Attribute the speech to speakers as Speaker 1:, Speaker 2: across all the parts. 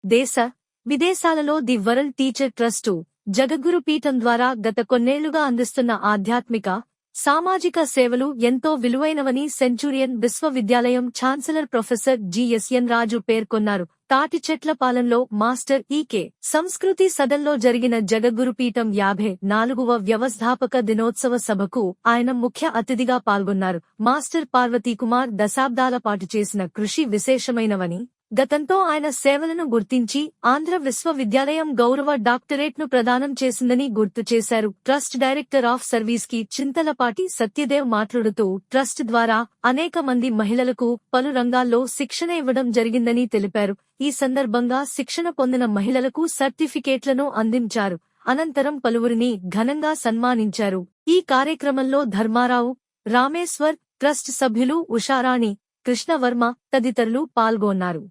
Speaker 1: దేశ, విదేశాలలో the world teacher trust, జగద్గురు పీఠం ద్వారా గత కొన్నేళ్లుగా అందిస్తున్న ఆధ్యాత్మిక, సామాజిక సేవలు ఎంతో విలువైనవని సెంచూరియన్ విశ్వవిద్యాలయం ఛాన్సలర్ ప్రొఫెసర్ జిఎస్ఎన్ రాజు పేర్కొన్నారు. తాటిచెట్లపాలెంలో మాస్టర్ ఈకే సంస్కృతి సదన్లో జరిగిన జగద్గురుపీఠం 54వ వ్యవస్థాపక దినోత్సవ సభకు ఆయన ముఖ్య అతిథిగా పాల్గొన్నారు. మాస్టర్ పార్వతీకుమార్ దశాబ్దాల పాటు చేసిన కృషి విశేషమైనవని, గతంతో ఆయన సేవలను గుర్తించి ఆంధ్ర విశ్వవిద్యాలయం గౌరవ డాక్టరేట్ను ప్రదానం చేసిందని గుర్తు చేశారు. ట్రస్ట్ డైరెక్టర్ ఆఫ్ సర్వీస్ కి చింతలపాటి సత్యదేవ్ మాట్లాడుతూ ట్రస్ట్ ద్వారా అనేక మంది మహిళలకు పలు రంగాల్లో శిక్షణ ఇవ్వడం జరిగిందని తెలిపారు. ఈ సందర్భంగా శిక్షణ పొందిన మహిళలకు సర్టిఫికేట్లను అందించారు. అనంతరం పలువురిని ఘనంగా సన్మానించారు. ఈ కార్యక్రమంలో ధర్మారావు, రామేశ్వర్, ట్రస్ట్ సభ్యులు ఉషారాణి, కృష్ణవర్మ తదితరులు పాల్గొన్నారు.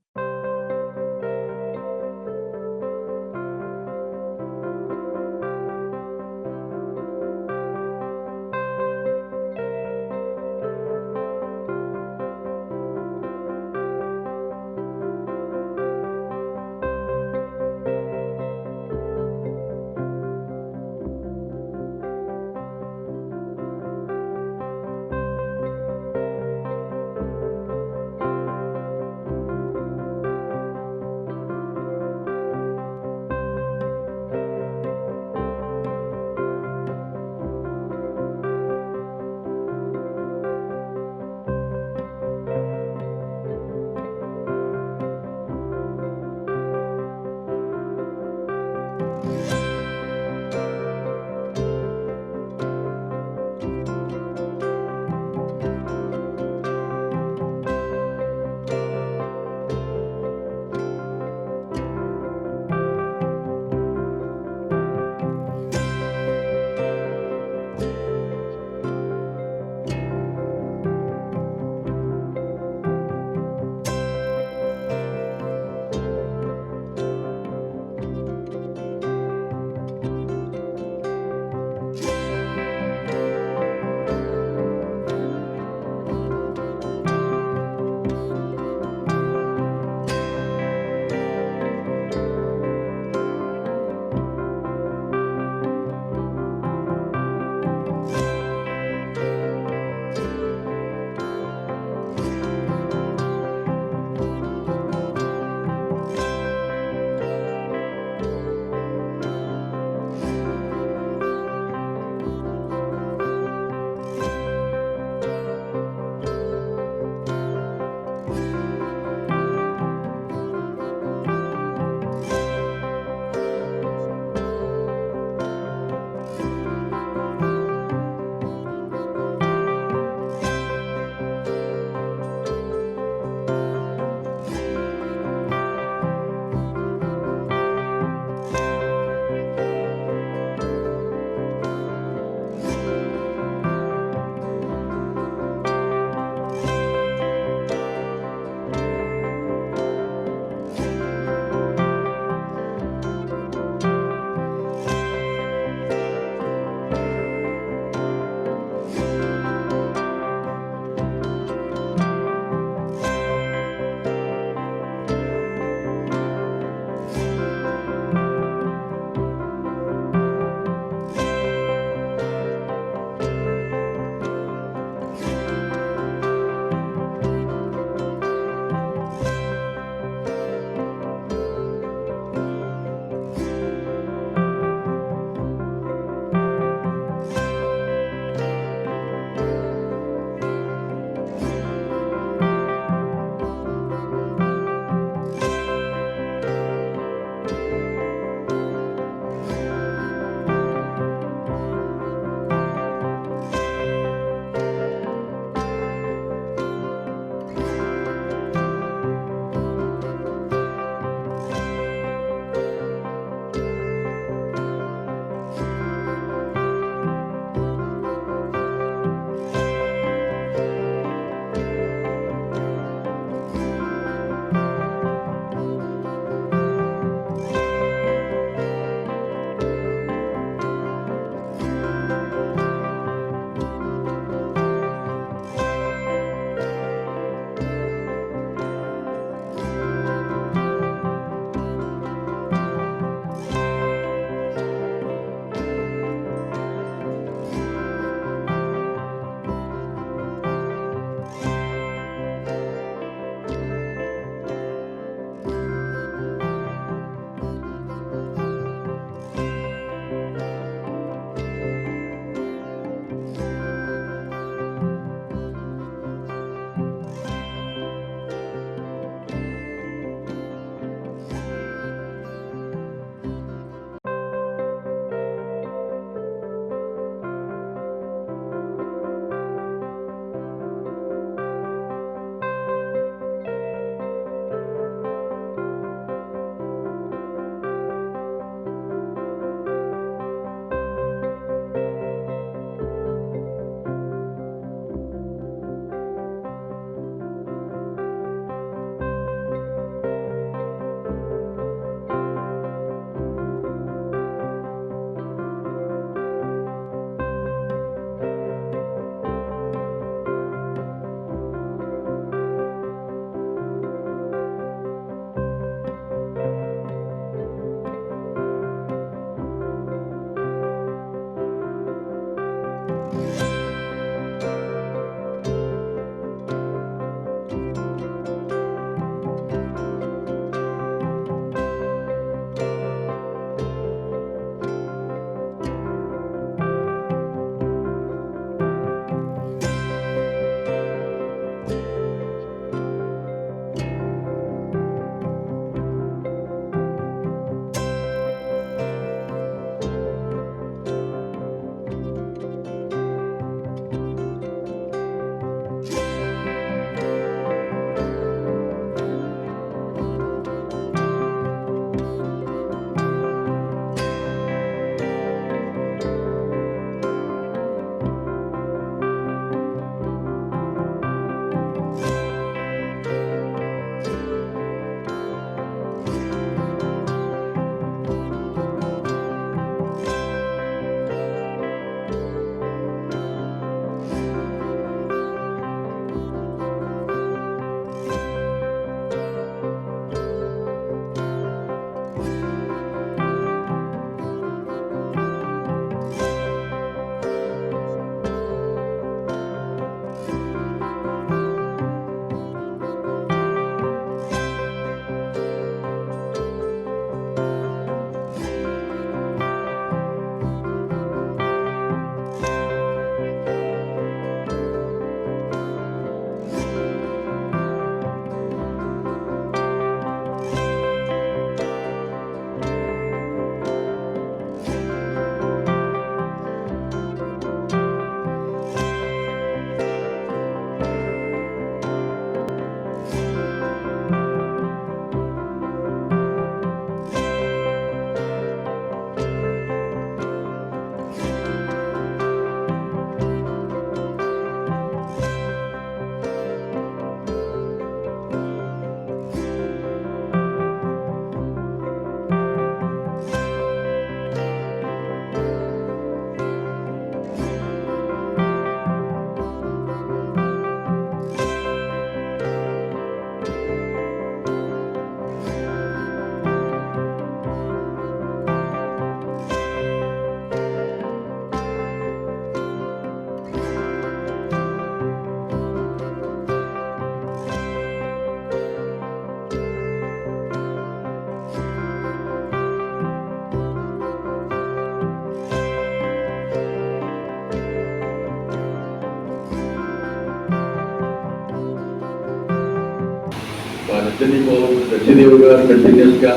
Speaker 2: సత్యదేవ్ గారు కంటిన్యూస్గా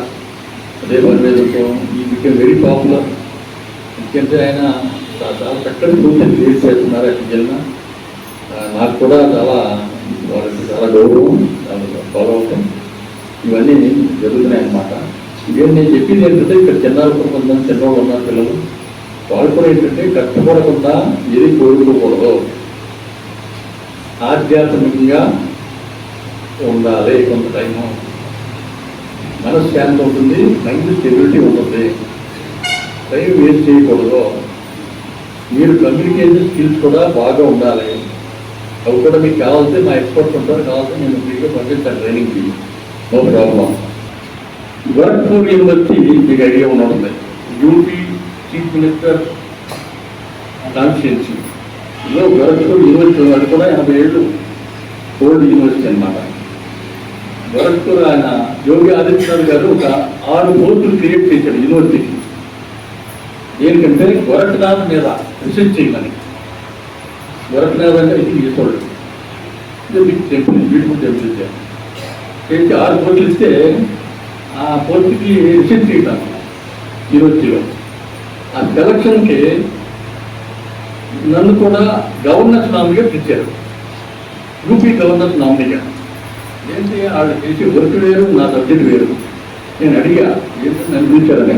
Speaker 2: అదే పని మీద ఈ బికెమ్ వెరీ పాపులర్. ఎందుకంటే ఆయన చాలా చక్కటి సూచనలు క్రియేట్ చేస్తున్నారు. యాక్చువల్గా నాకు కూడా వాళ్ళకి చాలా గౌరవం, చాలా ఫాలో అవుతాం. ఇవన్నీ జరుగుతున్నాయి అన్నమాట. నేను చెప్పింది ఏంటంటే ఇక్కడ చిన్నారు కొంతమంది చిన్నవాళ్ళు ఉన్నారు పిల్లలు, వాళ్ళు కూడా ఏంటంటే కష్టపడకుండా ఏది కోరుకోకూడదు, ఆధ్యాత్మికంగా ఉండాలి. కొంత టైము మనశ్శాంతి ఉంటుంది, మైండ్ స్టెబిలిటీ ఉంటుంది, టైం వేస్ట్ చేయకూడదు. మీరు కమ్యూనికేషన్ స్కిల్స్ కూడా బాగా ఉండాలి. అవి కూడా మీకు కావాల్సి మా ఎక్స్పర్ట్స్ ఉంటారు, కావాల్సి నేను ఫ్రీగా పంపిస్తాను ట్రైనింగ్కి, నో ప్రాబ్లం. గోరఖ్పూర్ యూనివర్సిటీ మీకు ఐడియా ఉన్నది, యూపీ చీఫ్ మినిస్టర్ కాన్స్టిట్యున్సీ లో గోరఖ్పూర్ యూనివర్సిటీ అది కూడా 80 ఏళ్ళు ఓల్డ్ యూనివర్సిటీ అన్నమాట. గోరఖ్పూర్ ఆయన యోగి ఆదిత్యనాథ్ గారు ఒక 6 పోస్టులు క్రియేట్ చేశాడు యూనివర్సిటీకి. ఏంటంటే గోరఖ్నాథ్ మీద రీసెర్చ్ చేయమని. గోరఖ్నాథ్ అంటే ఇది ఈశ్వరుడు, బిగ్ టెంపుల్, బ్యూటిఫుల్ టెంపుల్ చేసి 6 పోస్టులు ఇస్తే ఆ పోస్టుకి రీసెర్చ్ చేయటాను యూనివర్సిటీలో. ఆ సెలక్షన్కి నన్ను కూడా గవర్నర్స్ నామినీగా పిలిచారు, యూపీ గవర్నర్స్ నామినీగా. ఏంటి వాళ్ళు చేసి వర్క్ వేరు, నా సబ్జెక్ట్ వేరు. నేను అడిగా ఏంటి నన్ను పిలిచారని.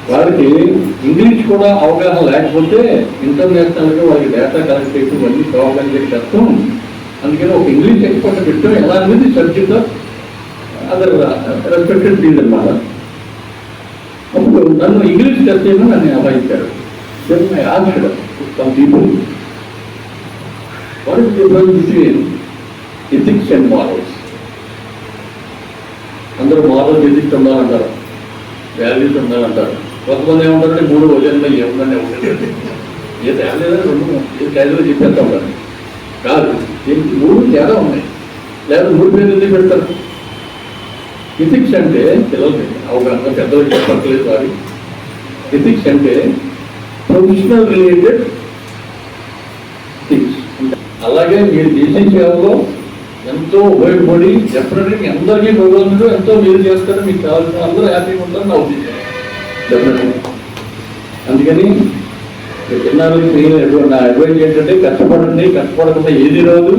Speaker 2: వాళ్ళకి ఇంగ్లీష్ కూడా అవగాహన లేకపోతే ఇంటర్నేషనల్గా వాళ్ళకి డేటా కలెక్ట్ చేసి ఇవన్నీ అవగాహన చేసి కష్టం. అందుకని ఒక ఇంగ్లీష్ ఎక్స్పర్ట్ పెట్టాం. ఎలా అనేది సబ్జెక్ట్ అదర్ రెస్పెక్టెడ్ ఫీల్డ్ అన్నమాట. అప్పుడు నన్ను ఇంగ్లీష్ టెస్ట్ చేయమని నన్ను అభయించారు. I asked some people, what is the difference between ethics and morals? అందరూ మారల్స్ ఎథిక్స్ ఉండాలంటారు, వాల్యూస్ ఉండాలంటారు. కొంతమంది ఏమంటారంటే 3 వజన్లో ఏముందని ఉంటుంది, ఏ తేడా 2 క్యాజువల్ చెప్పేస్తా ఉంటారు. కాదు, 3 తేడా ఉన్నాయి, లేదా 3 పేర్లు ఎందుకు పెడతారు? ఎథిక్స్ అంటే పిల్లలకి అవగాహన, పెద్దలు చెప్పట్లేదు వారి. ఎథిక్స్ అంటే ప్రొఫెషనల్ రిలేటెడ్ థింగ్స్. అలాగే మీరు చేసే సేవలో ఎంతో ఉపయోగపడి డెఫినెట్గా మీ అందరికీ భగవంతుడు ఎంతో మీరు చేస్తారు, మీకు కావాల్సిన అందరూ హ్యాపీగా ఉంటారని నా ఉద్దేశం డెఫినెట్గా. అందుకని చిన్నారులకి నా అడ్వైజ్ ఏంటంటే కష్టపడండి, కష్టపడకుండా ఏది రాదు.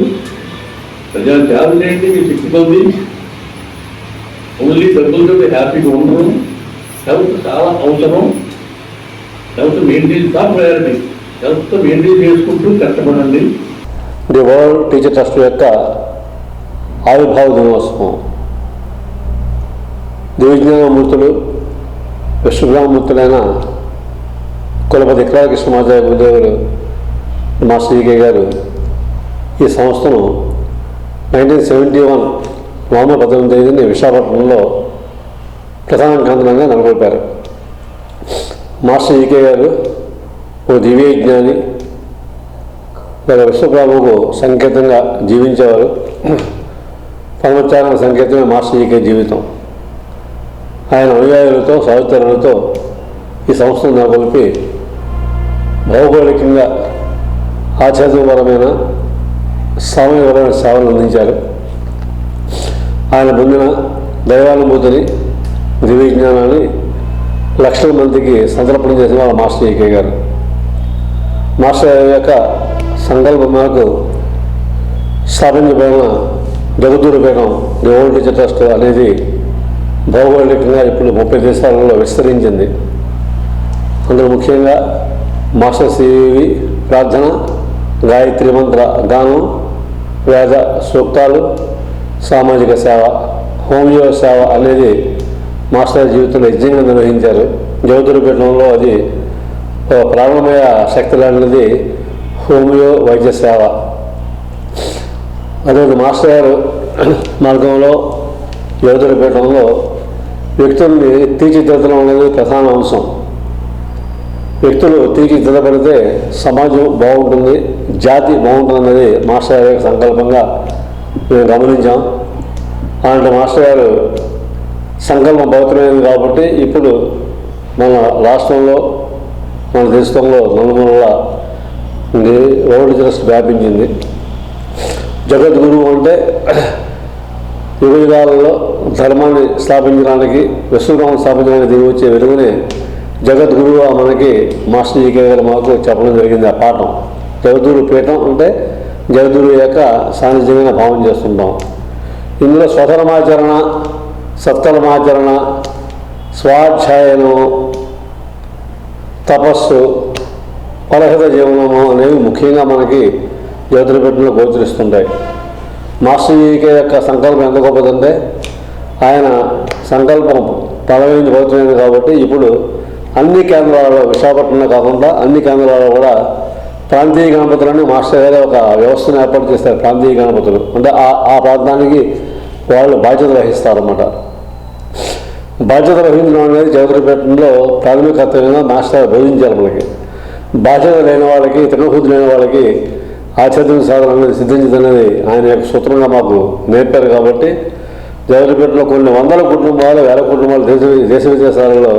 Speaker 2: ప్రజలు సేవ చేయండి, మీ శక్తి పొంది. ఓన్లీ డబ్బులతో హ్యాపీగా ఉండరు. హెల్త్ చాలా అవసరం. Health maintain top priority. Health maintain చేసుకుంటూ కష్టపడండి.
Speaker 3: ది వరల్డ్ టీచర్ ట్రస్ట్ యొక్క ఆవిర్భావ దినోత్సవం దివిజ్ఞానమూర్తులు, విశ్వబ్రహ్మమూర్తులైన కులపతి కృష్ణమాచార్య గురుదేవులు మాస్టర్ ఈకే గారు ఈ సంస్థను 1971 నవంబర్ 19 విశాఖపట్నంలో ప్రధాన కేంద్రంగా నెలకొల్పారు. మాస్టర్ ఈకే గారు ఓ దివ్యజ్ఞాని, లేదా విశ్వబ్రహ్మకు సంకేతంగా జీవించేవారు. పరమోచ్చారణ సంకేతమే మాస్టర్ ఈకే జీవితం. ఆయన అనుయాయులతో, సహచరులతో ఈ సంస్థను నెలకొల్పి భౌగోళికంగా ఆధ్యాత్మికపరమైన, సామాజికపరమైన సేవలు అందించారు. ఆయన పొందిన దైవానుభూతిని, దివ్యజ్ఞానాన్ని లక్షల మందికి సంతర్పణ చేసిన వాళ్ళ మాస్టర్ ఈకే గారు. మాస్టర్ యొక్క సంకల్పం మేరకు స్థాపించబడిన జగద్గురుపీఠం ది వరల్డ్ టీచర్ ట్రస్ట్ అనేది భౌగోళికంగా ఇప్పుడు 30 దేశాలలో విస్తరించింది. అందులో ముఖ్యంగా మాస్టర్ సివి ప్రార్థన, గాయత్రి మంత్ర గానం, వేద సూక్తాలు, సామాజిక సేవ, హోమియో సేవ అనేది మాస్టర్ జీవితంలో యజ్ఞంగా నిర్వహించారు. జగద్గురుపీఠంలో అది ప్రాణమయ శక్తి లాంటిది హోమియో వైద్య సేవ. అదే మాస్టర్ గారు మార్గంలో జగద్గురుపీఠంలో వ్యక్తుల్ని తీర్చిదిద్దడం అనేది ప్రధాన అంశం. వ్యక్తులు తీర్చిదిద్దబడితే సమాజం బాగుంటుంది, జాతి బాగుంటుంది అన్నది మాస్టర్ గారి యొక్క సంకల్పంగా మేము గమనించాం. అలాంటి మాస్టర్ గారు సంకల్పం భౌతికమైనది కాబట్టి ఇప్పుడు మన రాష్ట్రంలో, మన దేశంలో నలుమూలలా వరల్డ్ ట్రస్ట్ వ్యాపించింది. జగద్గురువు అంటే యుగాలలో ధర్మాన్ని స్థాపించడానికి, విశ్వధర్మాన్ని స్థాపించడానికి దిగి వచ్చే వెలుగునే జగద్గురువుగా మనకి మాస్టర్ జీకే గారు మాకు చెప్పడం జరిగింది. ఆ పాఠం జగద్గురు పీఠం అంటే జగద్గురు యొక్క సాన్నిధ్యంగా భావం చేస్తుంటాం. ఇందులో స్వధర్మాచరణ, సత్కర్మాచరణ, స్వాధ్యాయనం, తపస్సు, పరహిత జీవనము అనేవి ముఖ్యంగా మనకి జ్యోతిర్పీఠంలో గోచరిస్తుంటాయి. మాస్టర్ జీకే యొక్క సంకల్పం ఎంత గొప్పదంటే ఆయన సంకల్పం పదవించి గోచరైంది కాబట్టి ఇప్పుడు అన్ని కేంద్రాలలో, విశాఖపట్నంలో కాకుండా అన్ని కేంద్రాలలో కూడా ప్రాంతీయ గణపతులని మాస్టర్ గారు ఒక వ్యవస్థను ఏర్పాటు చేస్తారు. ప్రాంతీయ గణపతులు అంటే ఆ ప్రాంతానికి వాళ్ళు బాధ్యత వహిస్తారన్నమాట. బాధ్యత వహించడం అనేది జ్యోతిర్పీఠంలో ప్రాథమిక కర్తవ్యంగా మాస్టర్ బోధించారు మనకి. బాధ్యత లేని వాళ్ళకి, తృణబుద్ధి లేని వాళ్ళకి ఆధ్యాత్మిక సాధన అనేది సిద్ధించదనేది ఆయన యొక్క సూత్రంగా మాకు నేర్పారు. కాబట్టి జ్యోతిర్పీఠంలో కొన్ని వందల కుటుంబాలు, వేల కుటుంబాలు దేశ విదేశాలలో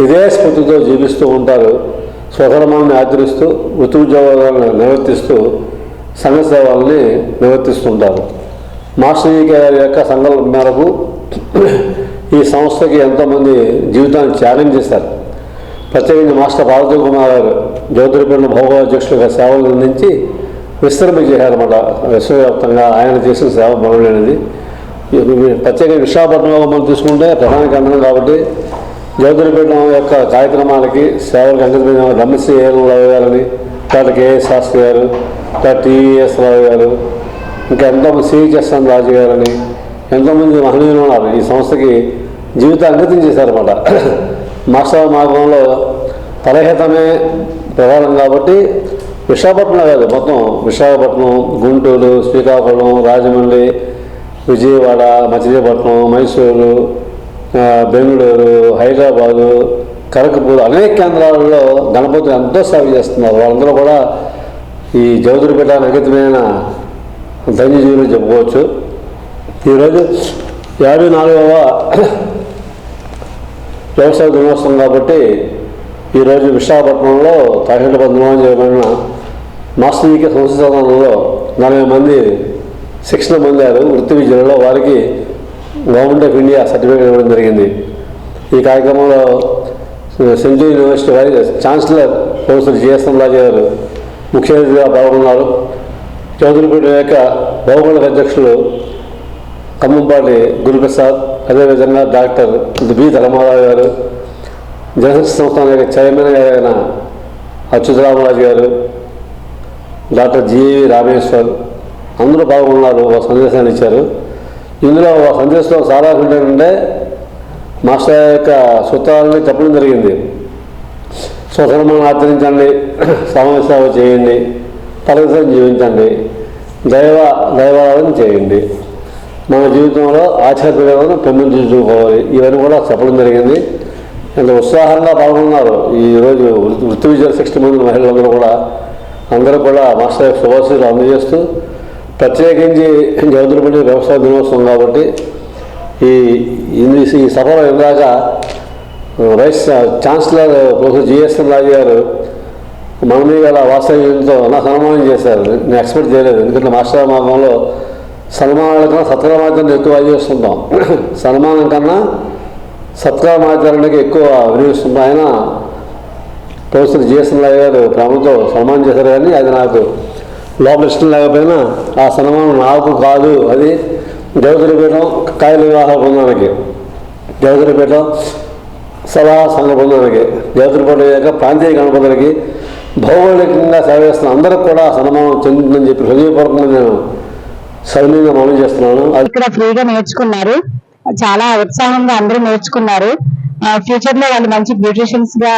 Speaker 3: ఇదే స్ఫూర్తితో జీవిస్తూ ఉంటారు. స్వధర్మాన్ని ఆచరిస్తూ, వృత్తి ఉద్యోగాలను నిర్వర్తిస్తూ, సంఘ సేవల్ని నిర్వర్తిస్తుంటారు. మాస్టర్ జీకే గారి యొక్క సంకల్పం మేరకు ఈ సంస్థకి ఎంతోమంది జీవితాన్ని త్యాగం చేశారు. ప్రత్యేకించి మాస్టర్ పార్వతీ కుమార్ గారు జ్యోతిర్పీఠం భౌగోళిక సేవలు అందించి విస్తరణ చేశారన్నమాట. విశ్వవ్యాప్తంగా ఆయన చేసిన సేవ బలమైనది. ప్రత్యేకంగా విశాఖపట్నంలో మనం తీసుకుంటే ప్రధాన కేంద్రం కాబట్టి జ్యోతిర్పీఠం యొక్క కార్యక్రమాలకి, సేవలకు అంకితమైన రమశ్రీ రావు గారని, డాక్టర్ కేఎస్ శాస్త్రి గారు, డాక్టర్ టీఎస్ రావు గారు, ఇంకా ఎంతోమంది సిహెచ్ఎస్ఎన్ రాజు గారని ఎంతోమంది మహనీయులు ఉన్నారు. ఈ సంస్థకి జీవితం అంకితం చేశారన్నమాట. మాస్టర్ మార్గంలో పరహితమే ప్రధానం కాబట్టి విశాఖపట్నం కాదు, మొత్తం విశాఖపట్నం, గుంటూరు, శ్రీకాకుళం, రాజమండ్రి, విజయవాడ, మచిలీపట్నం, మైసూరు, బెంగళూరు, హైదరాబాదు, కరకపూర్ అనేక కేంద్రాలలో గణపతులు ఎంతో సేవ చేస్తున్నారు. వాళ్ళందరూ కూడా ఈ జ్యోతిర్పీఠానికి అంకితమైన ధన్యజీవులు చెప్పుకోవచ్చు. ఈరోజు 54వ వ్యవసాయ దినోత్సవం కాబట్టి ఈరోజు విశాఖపట్నంలో తాకిటి బంధువులు చేయబడిన మాస్టర్ జీకే సంస్థానంలో 40 మంది శిక్షణ పొందారు వృత్తి విద్యలలో. వారికి గవర్నమెంట్ ఆఫ్ ఇండియా సర్టిఫికేట్ ఇవ్వడం జరిగింది. ఈ కార్యక్రమంలో central university vice chancellor professor GSN Raju garu ముఖ్య అతిథిగా పాల్గొన్నారు. జ్యోతిర్పీఠం యొక్క భౌగోళిక అధ్యక్షులు ఖమ్మంపాటి గురుప్రసాద్, అదేవిధంగా డాక్టర్ బి ధర్మారావు గారు, జనశక్తి సంస్థానం యొక్క చైర్మన్ అయిన అచ్యుతరామరాజు గారు, డాక్టర్ జివి రామేశ్వర్ అందరూ పాల్గొన్నారు. ఒక సందేశాన్ని ఇచ్చారు. ఇందులో ఒక సందేశంలో చాలా ఏంటంటే మాస్టర్ యొక్క సూత్రాలని చెప్పడం జరిగింది. స్వధర్మాన్ని ఆచరించండి, సమాజ సేవ చేయండి, పరగతం జీవించండి, దైవారాధన చేయండి, మన జీవితంలో ఆధ్యాత్మికతను పెంపొందించుకోవాలి. ఇవన్నీ కూడా చెప్పడం జరిగింది. ఎంత ఉత్సాహంగా పాల్గొన్నారు. ఈరోజు వృత్తి విద్యలు 60 మంది మహిళలందరూ కూడా మాస్టర్ శుభాశీలు అందజేస్తూ, ప్రత్యేకించి జ్యోతిర్పీఠం వ్యవసాయ దినోత్సవం కాబట్టి ఈ సభలో ఇందాక vice chancellor professor GSN Raju గారు మనమీ గల వాస్తవ్యంతో నా సన్మానం చేశారు. నేను ఎక్స్పెక్ట్ చేయలేదు. ఎందుకంటే మాస్టర్ మార్గంలో సన్మానాల కన్నా సత్కర్మాచరణ ఎక్కువ చేస్తుంటాం. సన్మానం కన్నా సత్కర్మాచరణకి ఎక్కువ వినియోగిస్తుంటాం. ఆయన ప్రొఫెసర్ జిఎస్ఎన్ రాజు గారు ప్రేమతో సన్మానం చేశారు. కానీ అది నాకు లోపల ఇష్టం లేకపోయినా ఆ సన్మానం నాకు కాదు, అది జ్యోతిర్పీఠం కాయల వివాహ బృందానికి, జ్యోతిర్పీఠం సలహా సంఘ బృందానికి, జ్యోతిర్పీఠం యొక్క ప్రాంతీయ గణపతులకి భౌగోళికంగా సేవ చేస్తున్న అందరికి కూడా సన్మానం చెందుతుందని చెప్పి హృదయపూర్వకంగా నేను సవినీయంగా మనం చేస్తున్నాను.
Speaker 4: ఇక్కడ ఫ్రీగా నేర్చుకున్నారు, చాలా ఉత్సాహంగా అందరూ నేర్చుకున్నారు. ఫ్యూచర్ లో వాళ్ళు మంచి బ్యూటిషియన్స్ గా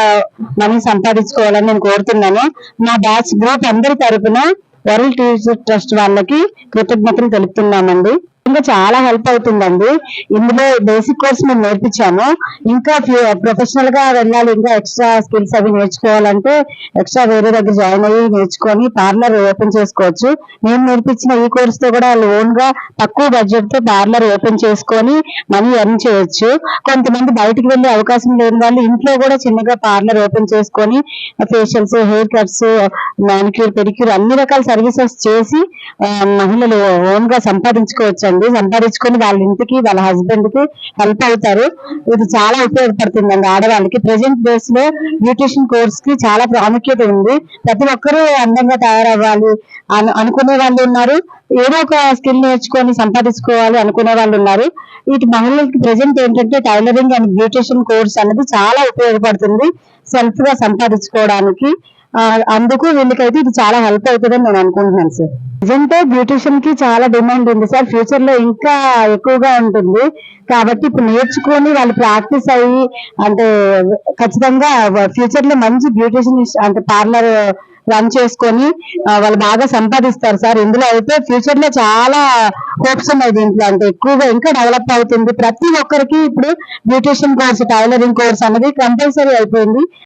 Speaker 4: మనం సంపాదించుకోవాలని నేను కోరుతున్నాను. నా బ్యాచ్ గ్రూప్ అందరి తరపున వరల్డ్ టీచర్ ట్రస్ట్ వాళ్ళకి కృతజ్ఞతలు తెలుపుతున్నామండి. ఇంకా చాలా హెల్ప్ అవుతుందండి. ఇందులో బేసిక్ కోర్స్ మేము నేర్పించాము. ఇంకా ప్రొఫెషనల్ గా వెళ్ళాలి, ఇంకా ఎక్స్ట్రా స్కిల్స్ అవి నేర్చుకోవాలంటే ఎక్స్ట్రా వేరే దగ్గర జాయిన్ అయ్యి నేర్చుకొని పార్లర్ ఓపెన్ చేసుకోవచ్చు. మేము నేర్పించిన ఈ కోర్స్ తో కూడా వాళ్ళు ఓన్ గా తక్కువ బడ్జెట్ తో పార్లర్ ఓపెన్ చేసుకొని మనీ ఎర్న్ చేయొచ్చు. కొంతమంది బయటకు వెళ్లే అవకాశం లేని వాళ్ళు ఇంట్లో కూడా చిన్నగా పార్లర్ ఓపెన్ చేసుకొని facials, hair cuts, manicure, pedicure అన్ని రకాల సర్వీసెస్ చేసి మహిళలు ఓన్ గా సంపాదించుకోవచ్చు. సంపాదించుకోవాలండి. సంపాదించుకొని వాళ్ళ ఇంటికి వాళ్ళ హస్బెండ్ కి హెల్ప్ అవుతారు. ఇది చాలా ఉపయోగపడుతుందండి ఆడవాళ్ళకి. ప్రెసెంట్ డేస్ లో బ్యూటిషియన్ కోర్స్ కి చాలా ప్రాముఖ్యత ఉంది. ప్రతి ఒక్కరూ అందంగా తయారవ్వాలి అనుకునే వాళ్ళు ఉన్నారు, ఏదో ఒక స్కిల్ నేర్చుకొని సంపాదించుకోవాలి అనుకునే వాళ్ళు ఉన్నారు. వీటి మహిళలకి ప్రెసెంట్ ఏంటంటే టైలరింగ్ అండ్ బ్యూటిషియన్ కోర్స్ అనేది చాలా ఉపయోగపడుతుంది సెల్ఫ్ గా సంపాదించుకోవడానికి. అందుకు వీళ్ళకైతే ఇది చాలా హెల్ప్ అవుతుందని నేను అనుకుంటున్నాను సార్. ప్రజెంట్ బ్యూటిషియన్ కి చాలా డిమాండ్ ఉంది సార్, ఫ్యూచర్ లో ఇంకా ఎక్కువగా ఉంటుంది. కాబట్టి ఇప్పుడు నేర్చుకొని వాళ్ళు ప్రాక్టీస్ అయ్యి అంటే ఖచ్చితంగా ఫ్యూచర్ లో మంచి బ్యూటిషియన్ అంటే పార్లర్ రన్ చేసుకొని వాళ్ళు బాగా సంపాదిస్తారు సార్. ఇందులో అయితే ఫ్యూచర్ లో చాలా హోప్స్ ఉన్నాయి దీంట్లో, అంటే ఎక్కువగా ఇంకా డెవలప్ అవుతుంది. ప్రతి ఒక్కరికి ఇప్పుడు బ్యూటిషియన్ కోర్స్, టైలరింగ్ కోర్స్ అనేది కంపల్సరీ అయిపోయింది.